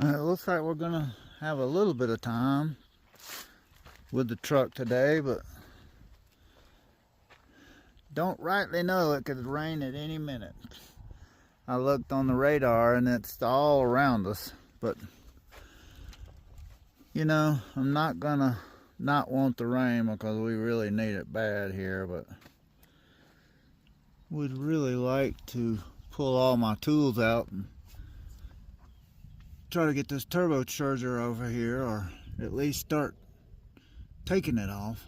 It looks like we're gonna have a little bit of time with the truck today, but don't rightly know it could rain at any minute. I looked on the radar and it's all around us, but you know, I'm not gonna not want the rain because we really need it bad here, but would really like to pull all my tools out and try to get this turbocharger over here, or at least start taking it off.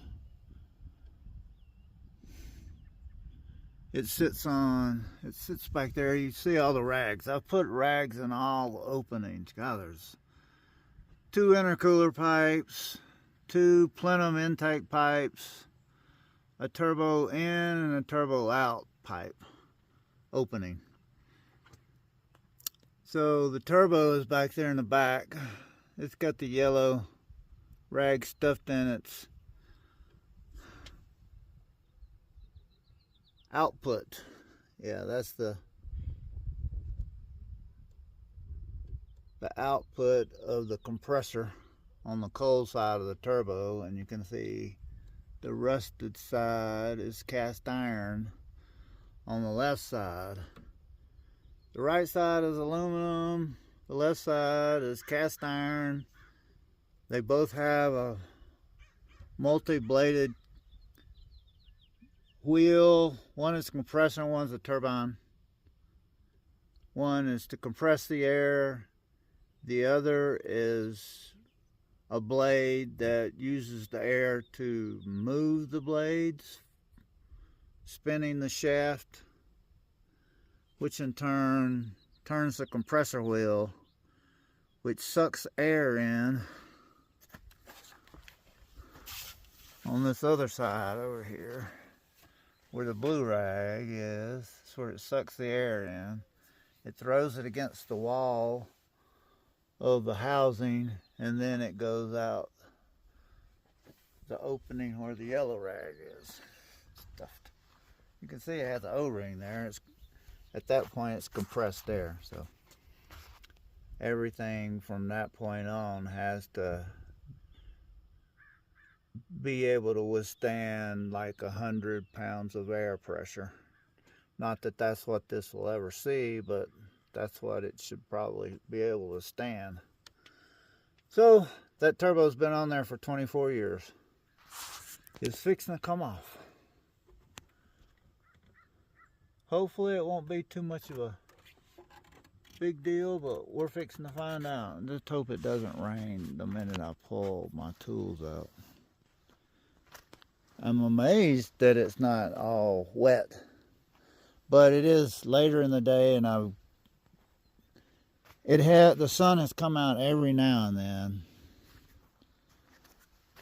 It sits back there. You see all the rags. I've put rags in all the openings. God, there's 2 intercooler pipes, 2 plenum intake pipes, a turbo in and a turbo out pipe opening. So the turbo is back there in the back. It's got the yellow rag stuffed in its output. Yeah, that's the output of the compressor on the cold side of the turbo, and you can see the rusted side is cast iron on the left side. The right side is aluminum, the left side is cast iron. They both have a multi-bladed wheel. One is compressor, one's a turbine. One is to compress the air. The other is a blade that uses the air to move the blades, spinning the shaft, which in turn turns the compressor wheel, which sucks air in on this other side over here, where the blue rag is. That's where it sucks the air in. It throws it against the wall of the housing, and then it goes out the opening where the yellow rag is stuffed. You can see it has an O-ring there. At that point it's compressed air, so everything from that point on has to be able to withstand like 100 pounds of air pressure. Not that that's what this will ever see, but that's what it should probably be able to stand. So that turbo's been on there for 24 years. It's fixing to come off. Hopefully it won't be too much of a big deal, but we're fixing to find out. Just hope it doesn't rain the minute I pull my tools out. I'm amazed that it's not all wet, but it is later in the day, and the sun has come out every now and then.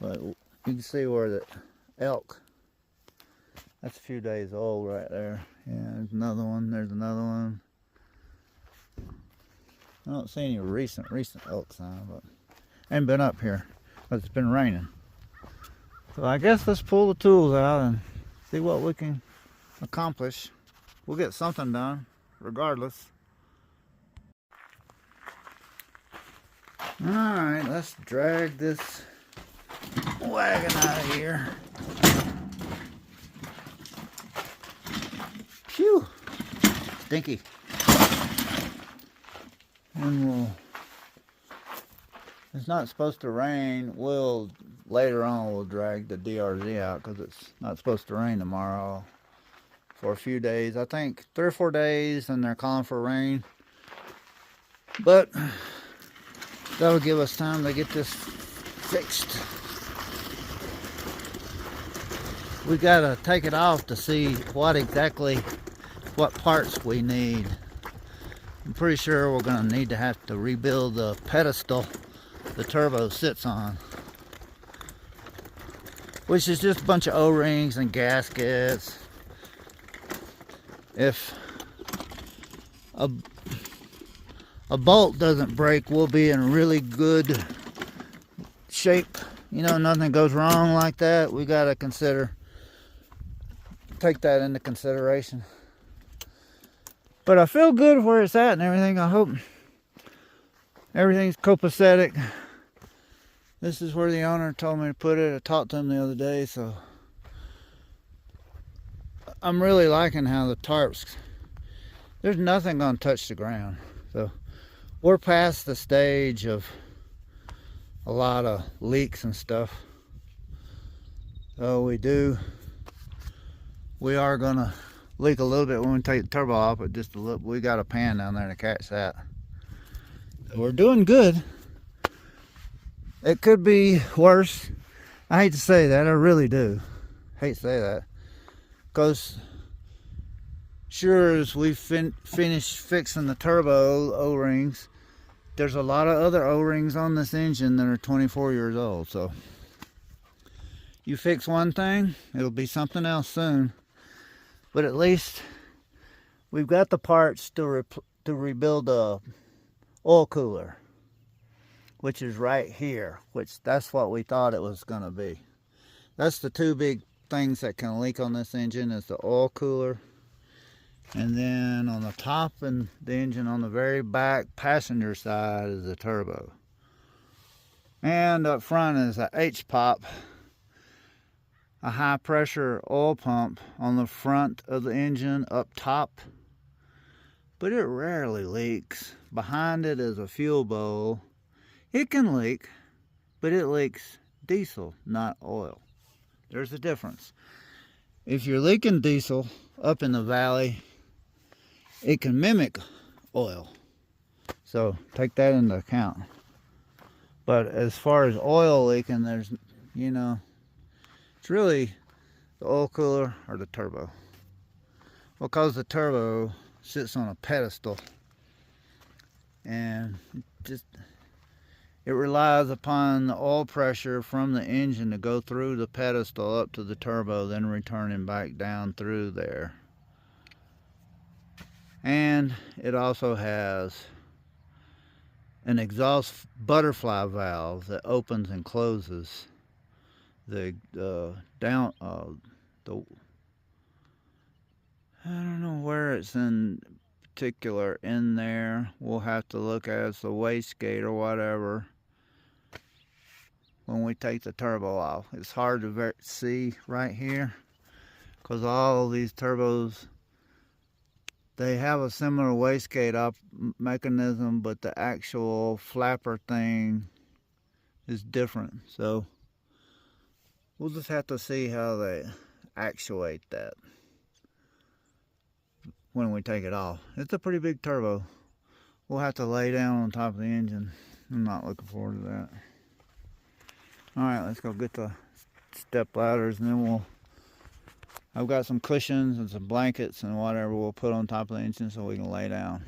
But you can see where the elk, that's a few days old right there. Yeah, there's another one, there's another one. I don't see any recent elk sign, but I ain't been up here because it's been raining. So I guess let's pull the tools out and see what we can accomplish. We'll get something done regardless. Alright, let's drag this wagon out of here. Phew! Stinky. And it's not supposed to rain. Later on we'll drag the DRZ out because it's not supposed to rain tomorrow for a few days. I think 3 or 4 days, and they're calling for rain. But that'll give us time to get this fixed. We gotta take it off to see what parts we need. I'm pretty sure we're gonna have to rebuild the pedestal the turbo sits on, which is just a bunch of O-rings and gaskets. If a bolt doesn't break, we'll be in really good shape. You know, nothing goes wrong like that. We gotta take that into consideration. But I feel good where it's at and everything. I hope Everything's copacetic. This is where the owner told me to put it. I talked to him the other day, so I'm really liking how the tarps, there's nothing gonna touch the ground. So we're past the stage of a lot of leaks and stuff. So we are gonna leak a little bit when we take the turbo off, but just a little. We got a pan down there to catch that. So we're doing good. It could be worse. I hate to say that, I really do. Hate to say that. Because sure as we finish fixing the turbo O-rings, there's a lot of other O-rings on this engine that are 24 years old. So you fix one thing, it'll be something else soon. But at least we've got the parts to rebuild the oil cooler, which is right here, which that's what we thought it was going to be. That's the two big things that can leak on this engine, is the oil cooler, and then on the top and the engine on the very back passenger side is the turbo. And up front is a H-pop, a high pressure oil pump on the front of the engine up top, but it rarely leaks. Behind it is a fuel bowl. It can leak, but it leaks diesel, not oil. There's a difference. If you're leaking diesel up in the valley, it can mimic oil. So take that into account. But as far as oil leaking, there's, you know, it's really the oil cooler or the turbo. Because the turbo sits on a pedestal, and it relies upon the oil pressure from the engine to go through the pedestal up to the turbo, then returning back down through there. And it also has an exhaust butterfly valve that opens and closes the I don't know where it's in particular in there. We'll have to look at it. It's the wastegate or whatever when we take the turbo off. It's hard to see right here because all of these turbos, they have a similar wastegate mechanism, but the actual flapper thing is different. So we'll just have to see how they actuate that when we take it off. It's a pretty big turbo. We'll have to lay down on top of the engine. I'm not looking forward to that. Alright, let's go get the step ladders, and then I've got some cushions and some blankets and whatever we'll put on top of the engine so we can lay down.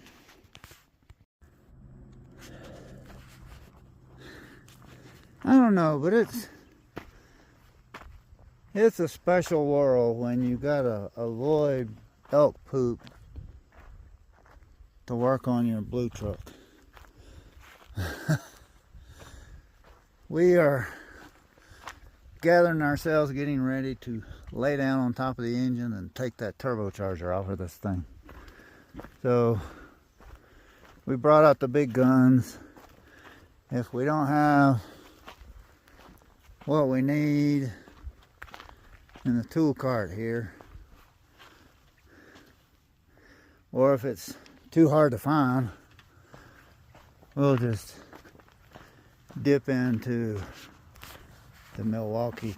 I don't know, but it's a special world when you gotta avoid elk poop to work on your blue truck. We are gathering ourselves, getting ready to lay down on top of the engine and take that turbocharger off of this thing. So we brought out the big guns. If we don't have what we need in the tool cart here, or if it's too hard to find, we'll just dip into the Milwaukee.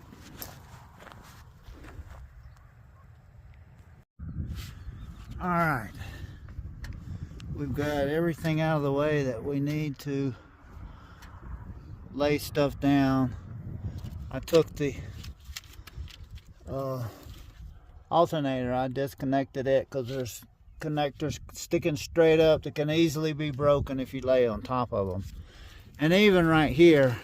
Alright, we've got everything out of the way that we need to lay stuff down. I took the alternator, I disconnected it because there's connectors sticking straight up that can easily be broken if you lay on top of them. And even right here,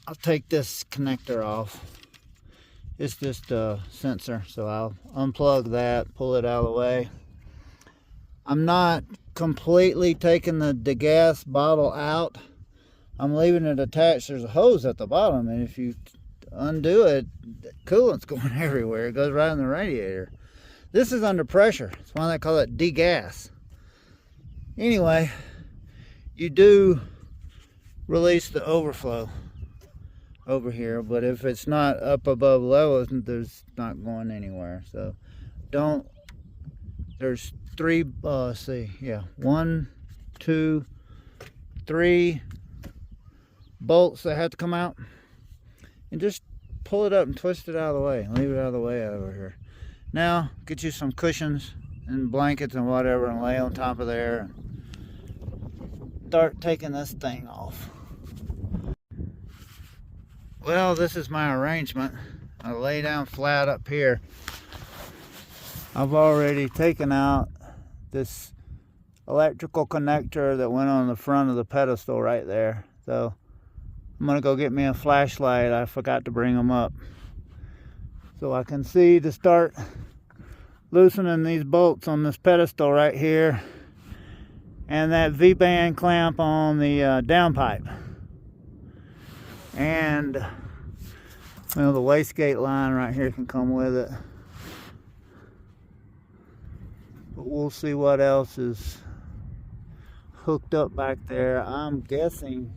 I'll take this connector off. It's just a sensor, so I'll unplug that, pull it out of the way. I'm not completely taking the degas bottle out. I'm leaving it attached. There's a hose at the bottom, and if you undo it, the coolant's going everywhere. It goes right in the radiator. This is under pressure. That's why they call it degas. Anyway, you do release the overflow over here, but if it's not up above level, there's not going anywhere. So don't, there's three, let's see, yeah, 1, 2, 3 bolts that have to come out, and just pull it up and twist it out of the way. Leave it out of the way over here. Now get you some cushions and blankets and whatever, and lay on top of there and start taking this thing off. Well, this is my arrangement. I lay down flat up here. I've already taken out this electrical connector that went on the front of the pedestal right there. So I'm gonna go get me a flashlight. I forgot to bring them up, so I can see to start loosening these bolts on this pedestal right here, and that V-band clamp on the downpipe, and well, the wastegate line right here can come with it. But we'll see what else is hooked up back there. I'm guessing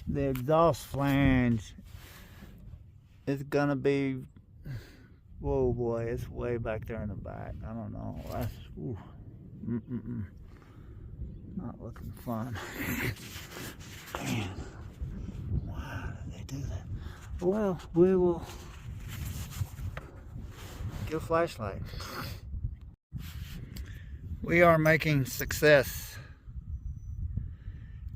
the exhaust flange is gonna be, whoa boy, it's way back there in the back. I don't know. That's, ooh, not looking fun. Man, why did they do that? Well, we will get a flashlight. We are making success.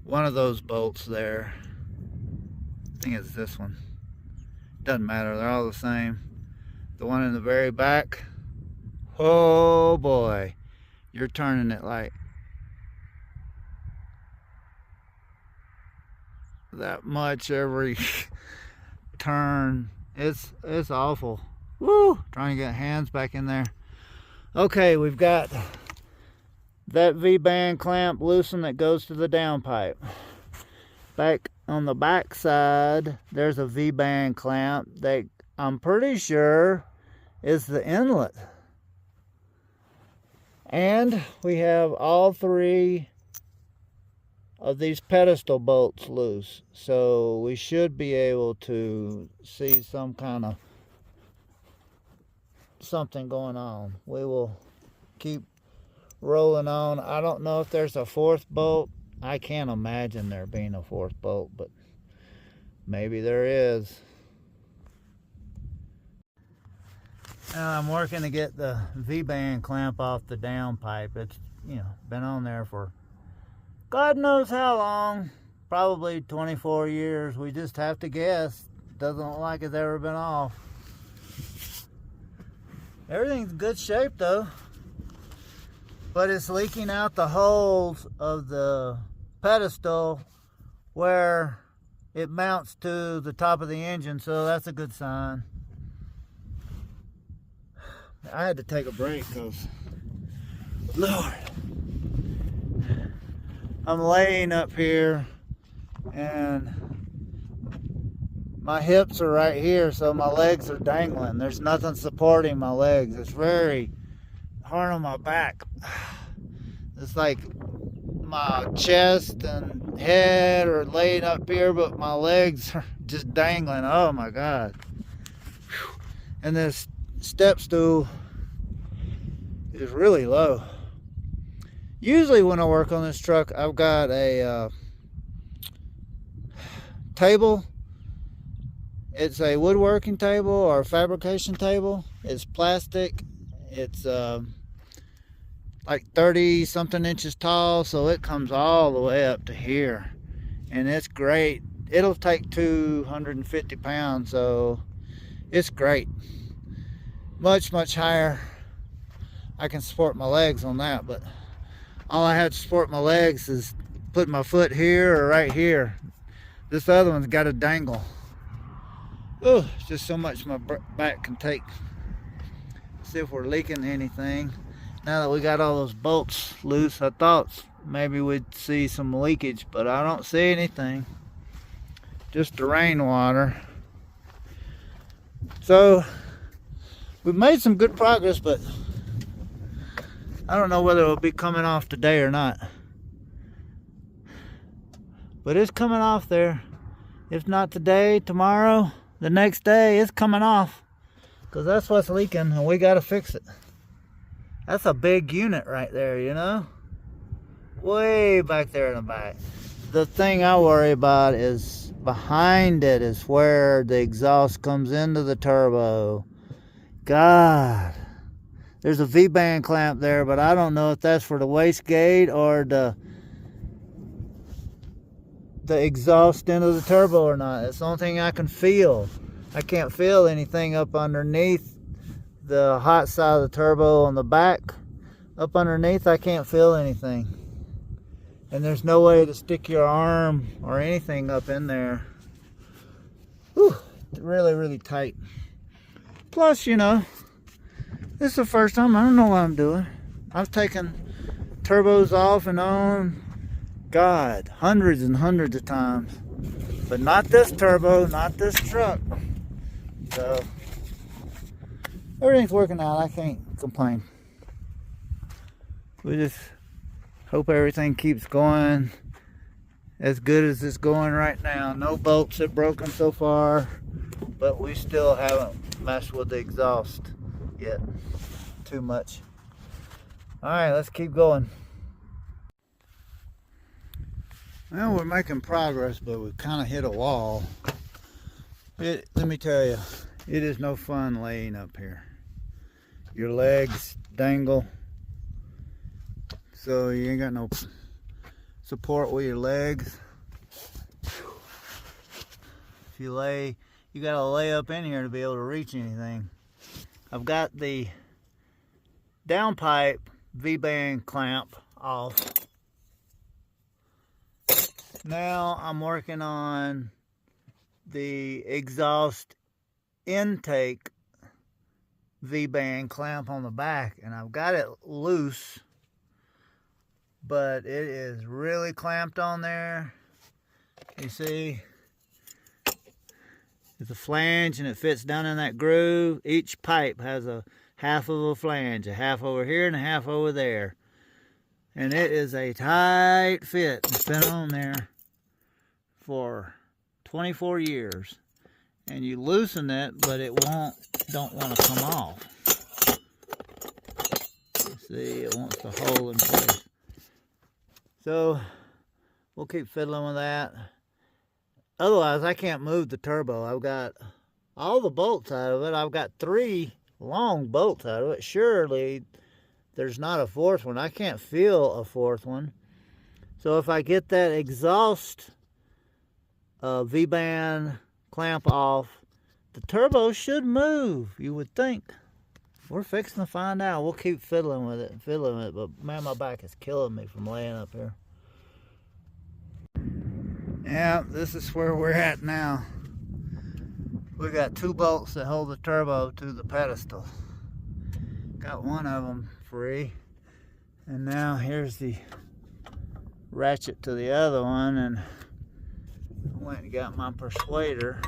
One of those bolts there, I think it's this one. Doesn't matter, they're all the same. The one in the very back, oh boy, you're turning it like that much every turn. It's awful. Woo! Trying to get hands back in there. Okay, we've got that V-band clamp loosened that goes to the downpipe. Back on the back side, there's a V-band clamp that I'm pretty sure is the inlet. And we have all 3 of these pedestal bolts loose. So we should be able to see some kind of something going on. We will keep rolling on. I don't know if there's a 4th bolt. I can't imagine there being a 4th bolt, but maybe there is. I'm working to get the V-band clamp off the downpipe. It's, you know, been on there for God knows how long. Probably 24 years. We just have to guess. Doesn't look like it's ever been off. Everything's in good shape though, but it's leaking out the holes of the pedestal where it mounts to the top of the engine, so that's a good sign. I had to take a break because, Lord, I'm laying up here and my hips are right here, so my legs are dangling. There's nothing supporting my legs. It's very hard on my back. It's like my chest and head are laid up here, but my legs are just dangling. Oh my God. And this step stool is really low. Usually when I work on this truck, I've got a table. It's a woodworking table or a fabrication table. It's plastic. It's like 30 something inches tall, so it comes all the way up to here, and it's great. It'll take 250 pounds, so it's great. Much higher. I can support my legs on that, but all I have to support my legs is put my foot here or right here. This other one's got to dangle. Oh, just so much my back can take. See if we're leaking anything. Now that we got all those bolts loose, I thought maybe we'd see some leakage, but I don't see anything. Just the rainwater. So we've made some good progress, but I don't know whether it'll be coming off today or not. But it's coming off there. If not today, tomorrow, the next day, it's coming off. Because that's what's leaking and we got to fix it. That's a big unit right there, you know? Way back there in the back. The thing I worry about is behind it is where the exhaust comes into the turbo. God. There's a V-band clamp there, but I don't know if that's for the wastegate or the exhaust into the turbo or not. It's the only thing I can feel. I can't feel anything up underneath the hot side of the turbo on the back. Up underneath, I can't feel anything. And there's no way to stick your arm or anything up in there. Whew, it's really, really tight. Plus, you know, this is the first time. I don't know what I'm doing. I've taken turbos off and on, God, hundreds and hundreds of times. But not this turbo, not this truck. So, everything's working out. I can't complain. We just hope everything keeps going as good as it's going right now. No bolts have broken so far, but we still haven't messed with the exhaust yet too much. All right, let's keep going. Well, we're making progress, but we kind of hit a wall. Let me tell you, it is no fun laying up here. Your legs dangle, so you ain't got no support with your legs. If you lay, you gotta lay up in here to be able to reach anything. I've got the downpipe V-band clamp off. Now I'm working on the exhaust intake V-band clamp on the back, and I've got it loose, but it is really clamped on there. You see, it's a flange and it fits down in that groove. Each pipe has a half of a flange, a half over here and a half over there. And it is a tight fit. It's been on there for 24 years. And you loosen it, but it don't want to come off. See, it wants to hold in place. So, we'll keep fiddling with that. Otherwise, I can't move the turbo. I've got all the bolts out of it. I've got 3 long bolts out of it. Surely there's not a 4th one. I can't feel a 4th one. So if I get that exhaust V-band clamp off, the turbo should move, you would think. We're fixing to find out. We'll keep fiddling with it, but man, my back is killing me from laying up here. Yeah, this is where we're at now. We got 2 bolts that hold the turbo to the pedestal. Got one of them free. And now here's the ratchet to the other one, and I went and got my persuader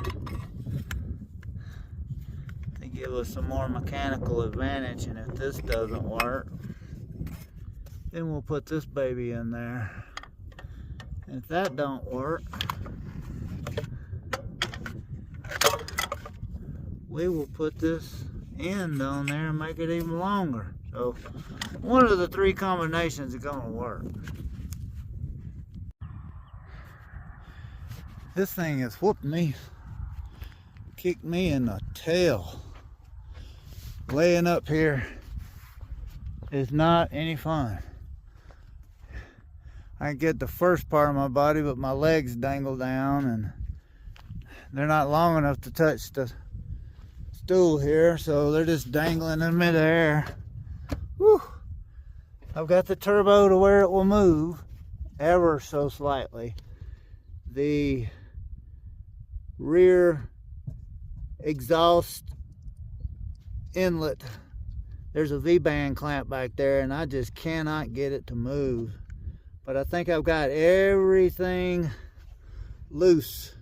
to give us some more mechanical advantage. And if this doesn't work, then we'll put this baby in there. And if that don't work, we will put this end on there and make it even longer. So one of the 3 combinations is gonna work. This thing has whooped me, kicked me in the tail. Laying up here is not any fun. I get the first part of my body, but my legs dangle down and they're not long enough to touch the stool here, so they're just dangling in midair. Whew. I've got the turbo to where it will move ever so slightly. The rear exhaust inlet, there's a V-band clamp back there, and I just cannot get it to move. But I think I've got everything loose.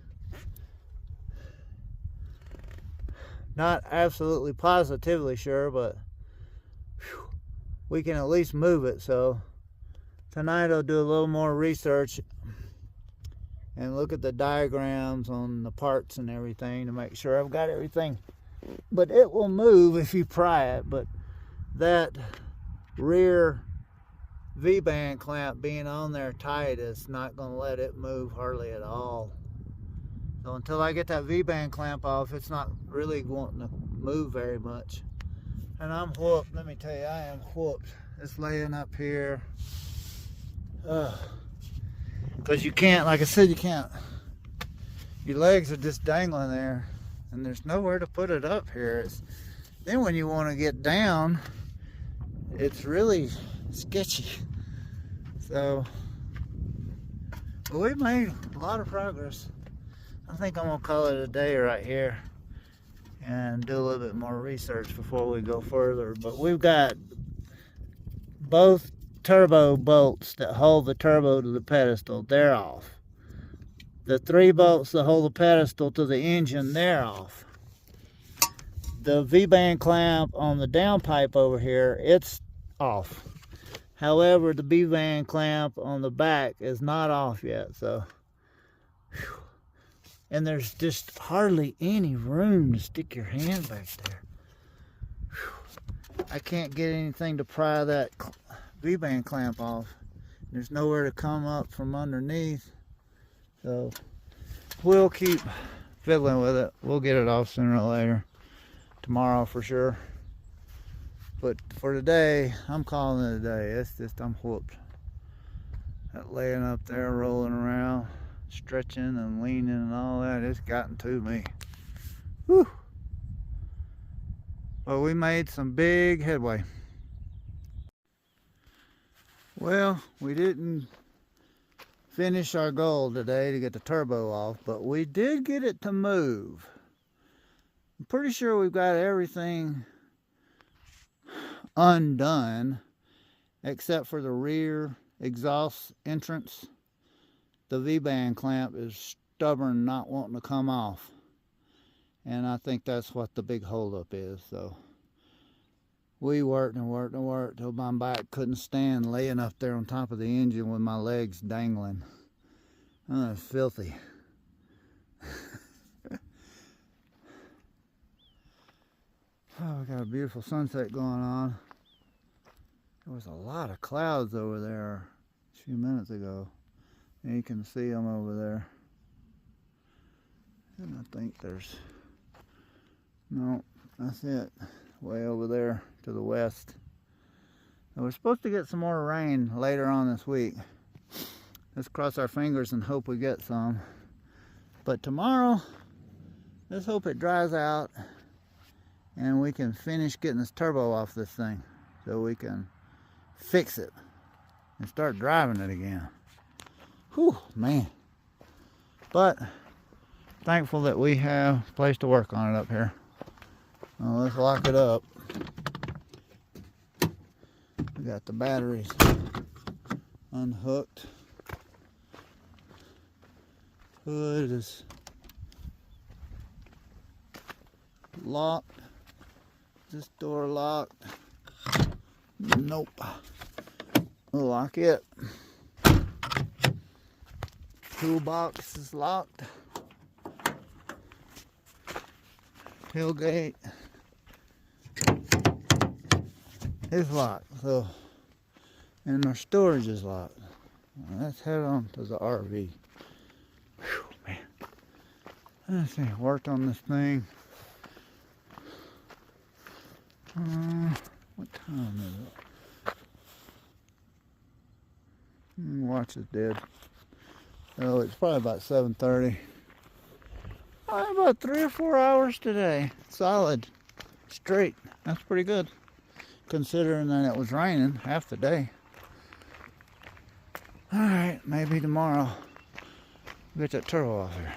Not absolutely positively sure, but whew, we can at least move it. So tonight I'll do a little more research and look at the diagrams on the parts and everything to make sure I've got everything. But it will move if you pry it. But that rear V-band clamp being on there tight is not going to let it move hardly at all. So until I get that V-band clamp off, it's not really wanting to move very much. And I'm whooped. Let me tell you, I am whooped. It's laying up here. Because you can't, like I said, you can't. Your legs are just dangling there. And there's nowhere to put it up here. Then when you want to get down, it's really sketchy. So, but we made a lot of progress. I think I'm going to call it a day right here and do a little bit more research before we go further. But we've got both turbo bolts that hold the turbo to the pedestal, they're off. The 3 bolts that hold the pedestal to the engine, they're off. The V-band clamp on the downpipe over here, it's off. However, the V-band clamp on the back is not off yet. So, whew. And there's just hardly any room to stick your hand back there. Whew. I can't get anything to pry that V-band clamp off. There's nowhere to come up from underneath. So we'll keep fiddling with it. We'll get it off sooner or later. Tomorrow for sure. But for today, I'm calling it a day. It's just, I'm whooped. That laying up there, rolling around, stretching and leaning and all that, it's gotten to me. Whew. Well, we made some big headway. Well, we didn't finish our goal today to get the turbo off, but we did get it to move. I'm pretty sure we've got everything undone except for the rear exhaust entrance. The V-band clamp is stubborn, not wanting to come off, and I think that's what the big holdup is. So we worked and worked and worked till my back couldn't stand laying up there on top of the engine with my legs dangling. Oh, it's filthy. Oh, we got a beautiful sunset going on. There was a lot of clouds over there a few minutes ago. And you can see them over there. And I think there's, no, that's it. Way over there to the west. And we're supposed to get some more rain later on this week. Let's cross our fingers and hope we get some. But tomorrow, let's hope it dries out and we can finish getting this turbo off this thing so we can fix it and start driving it again. Whew, man. But thankful that we have a place to work on it up here. Well, let's lock it up. We got the batteries unhooked. Hood is locked. This door locked. Nope. We'll lock it. Toolbox is locked. Tailgate is locked. So, and our storage is locked. Let's head on to the RV. Whew, man. Let's see, worked on this thing. What time is it? Watch is dead. Oh, it's probably about 7:30. About 3 or 4 hours today. Solid. Straight. That's pretty good. Considering that it was raining half the day. Alright, maybe tomorrow we'll get that turbo off here.